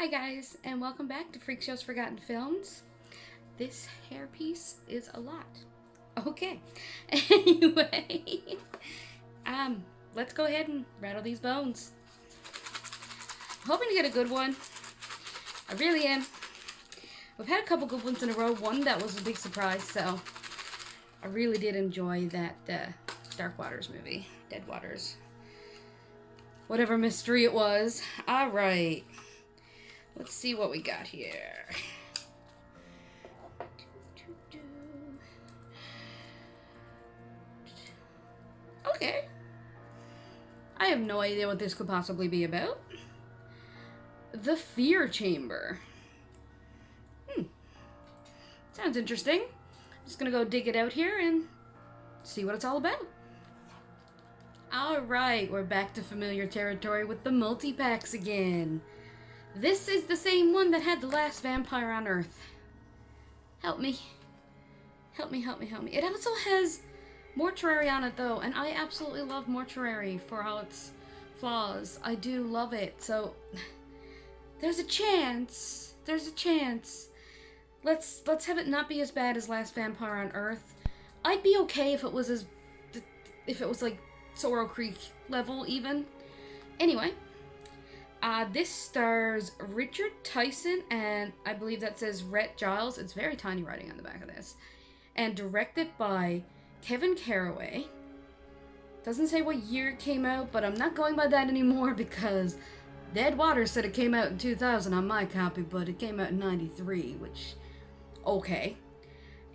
Hi guys, and welcome back to Freakshow's Forgotten Films. This hairpiece is a lot. Okay. Anyway, let's go ahead and rattle these bones. I'm hoping to get a good one. I really am. We've had a couple good ones in a row. One that was a big surprise, so I really did enjoy that Dark Waters movie. Dead Waters. Whatever mystery it was. Alright. Let's see what we got here. Okay. I have no idea what this could possibly be about. The Fear Chamber. Sounds interesting. I'm just gonna go dig it out here and see what it's all about. Alright, we're back to familiar territory with the multi-packs again. This is the same one that had the last vampire on Earth. Help me. Help me, help me, help me. It also has Mortuary on it though, and I absolutely love Mortuary for all its flaws. I do love it, so there's a chance. There's a chance. Let's have it not be as bad as Last Vampire on Earth. I'd be okay if it was like Sorrow Creek level even. Anyway, this stars Richard Tyson, and I believe that says Rhett Giles. It's very tiny writing on the back of this. And directed by Kevin Carraway. Doesn't say what year it came out, but I'm not going by that anymore because Dead Water said it came out in 2000 on my copy, but it came out in 93, which, okay.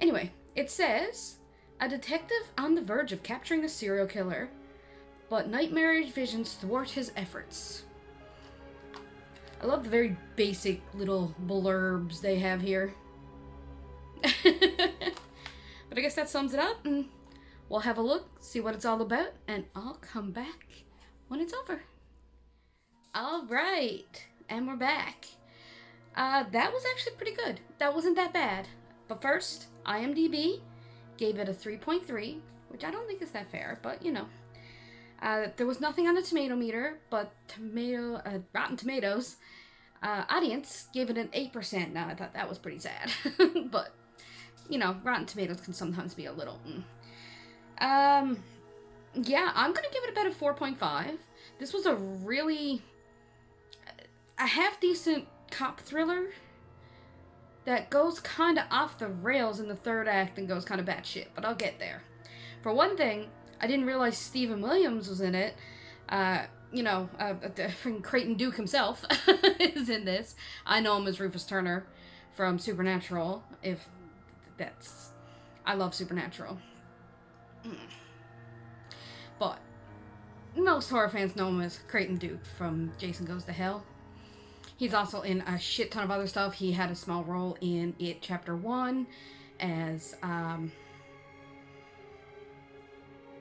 Anyway, it says, a detective on the verge of capturing a serial killer, but nightmarish visions thwart his efforts. I love the very basic little blurbs they have here. But I guess that sums it up, and we'll have a look, see what it's all about, and I'll come back when it's over. Alright, and we're back. That was actually pretty good. That wasn't that bad. But first, IMDb gave it a 3.3, which I don't think is that fair, but you know. There was nothing on the tomato meter, but Rotten Tomatoes audience gave it an 8%. Now, I thought that was pretty sad. But, you know, Rotten Tomatoes can sometimes be a little... Yeah, I'm going to give it about a 4.5. This was a half-decent cop thriller that goes kind of off the rails in the third act and goes kind of batshit, but I'll get there. For one thing, I didn't realize Stephen Williams was in it. Freaking Creighton Duke himself is in this. I know him as Rufus Turner from Supernatural, I love Supernatural. But most horror fans know him as Creighton Duke from Jason Goes to Hell. He's also in a shit ton of other stuff. He had a small role in It Chapter 1 as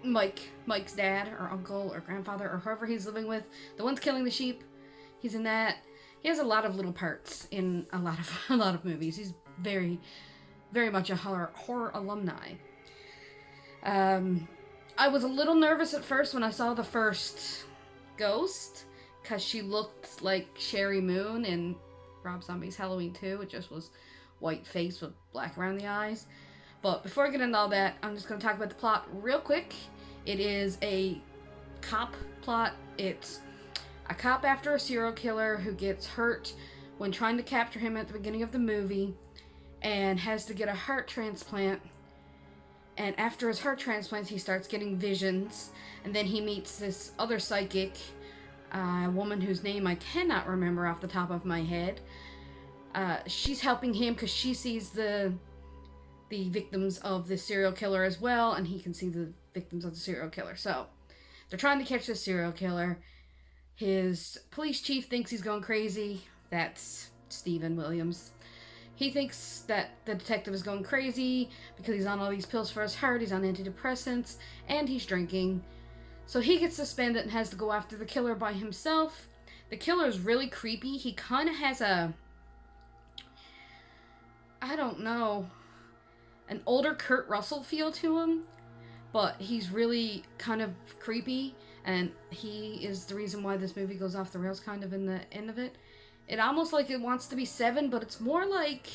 Mike's dad or uncle or grandfather or whoever he's living with. The one's killing the sheep. He's in that. He has a lot of little parts in a lot of movies. He's very, very much a horror alumni. I was a little nervous at first when I saw the first ghost, because she looked like Sherry Moon in Rob Zombie's Halloween 2. It just was white face with black around the eyes. But before I get into all that, I'm just going to talk about the plot real quick. It is a cop plot. It's a cop after a serial killer who gets hurt when trying to capture him at the beginning of the movie and has to get a heart transplant. And after his heart transplant, he starts getting visions. And then he meets this other psychic, a woman whose name I cannot remember off the top of my head. She's helping him because she sees the victims of the serial killer as well, and he can see the victims of the serial killer. So, they're trying to catch the serial killer. His police chief thinks he's going crazy. That's Stephen Williams. He thinks that the detective is going crazy because he's on all these pills for his heart, he's on antidepressants, and he's drinking. So he gets suspended and has to go after the killer by himself. The killer is really creepy. He kind of has an older Kurt Russell feel to him, but he's really kind of creepy, and he is the reason why this movie goes off the rails kind of in the end of it. It almost like it wants to be 7, but it's more like...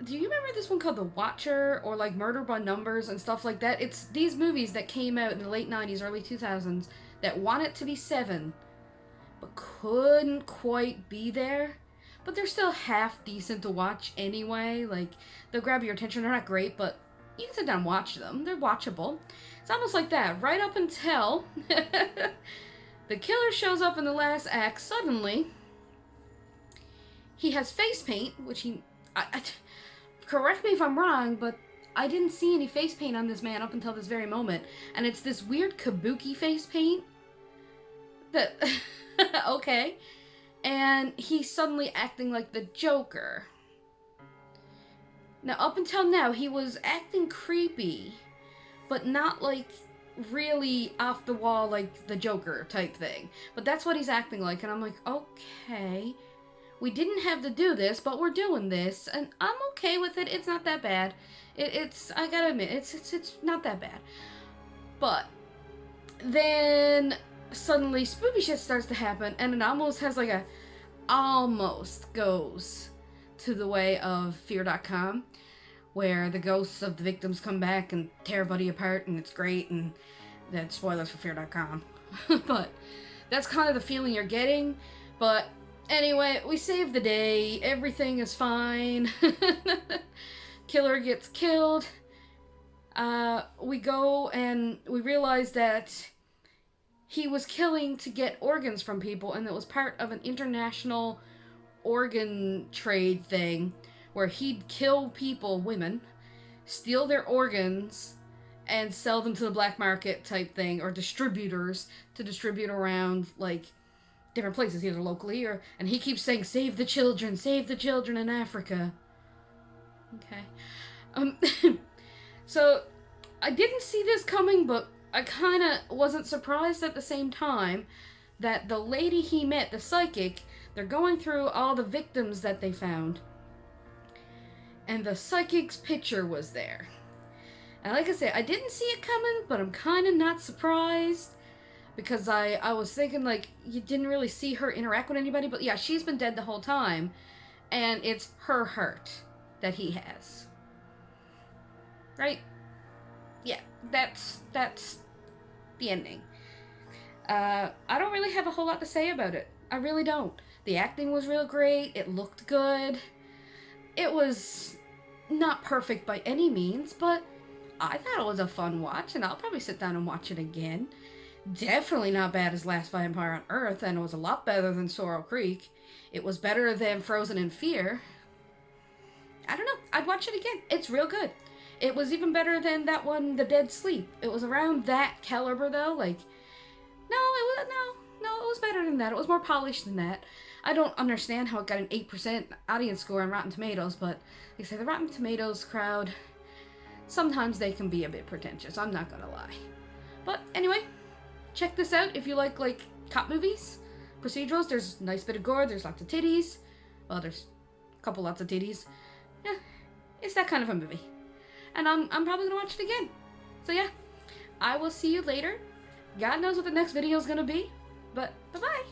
Do you remember this one called The Watcher, or like Murder by Numbers and stuff like that? It's these movies that came out in the late 90s, early 2000s that want it to be 7, but couldn't quite be there. But they're still half decent to watch anyway. Like, they'll grab your attention. They're not great, but you can sit down and watch them. They're watchable. It's almost like that. Right up until the killer shows up in the last act. Suddenly, he has face paint, which he... correct me if I'm wrong, but I didn't see any face paint on this man up until this very moment. And it's this weird kabuki face paint. That... okay. And he's suddenly acting like the Joker. Now, up until now, he was acting creepy, but not, like, really off the wall like the Joker type thing. But that's what he's acting like, and I'm like, okay, we didn't have to do this, but we're doing this, and I'm okay with it. It's not that bad. It's I gotta admit, it's not that bad. But then suddenly spooky shit starts to happen, and it almost has like a... almost goes to the way of Fear.com, where the ghosts of the victims come back and tear everybody apart, and it's great, and that's spoilers for Fear.com. But that's kind of the feeling you're getting. But anyway, we saved the day. Everything is fine. Killer gets killed. We go and we realize that he was killing to get organs from people, and it was part of an international organ trade thing where he'd kill people, women, steal their organs, and sell them to the black market type thing, or distributors to distribute around, like, different places, either locally or... And he keeps saying, save the children in Africa. Okay. So, I didn't see this coming, but I kind of wasn't surprised at the same time that the lady he met, the psychic, they're going through all the victims that they found. And the psychic's picture was there. And like I said, I didn't see it coming, but I'm kind of not surprised. Because I was thinking, like, you didn't really see her interact with anybody. But yeah, she's been dead the whole time. And it's her hurt that he has. Right? Yeah, that's the ending. I don't really have a whole lot to say about it. I really don't. The acting was real great. It looked good. It was not perfect by any means, but I thought it was a fun watch, and I'll probably sit down and watch it again. Definitely not bad as Last Vampire on Earth, and it was a lot better than Sorrel Creek. It was better than Frozen in Fear. I don't know. I'd watch it again. It's real good. It was even better than that one, The Dead Sleep. It was around that caliber, though. Like, no, it was better than that. It was more polished than that. I don't understand how it got an 8% audience score on Rotten Tomatoes, but like I say, the Rotten Tomatoes crowd, sometimes they can be a bit pretentious. I'm not gonna lie. But anyway, check this out if you like cop movies, procedurals. There's a nice bit of gore. There's lots of titties. Well, there's a couple lots of titties. Yeah, it's that kind of a movie. And I'm probably gonna watch it again. So yeah, I will see you later. God knows what the next video is gonna be, but bye-bye.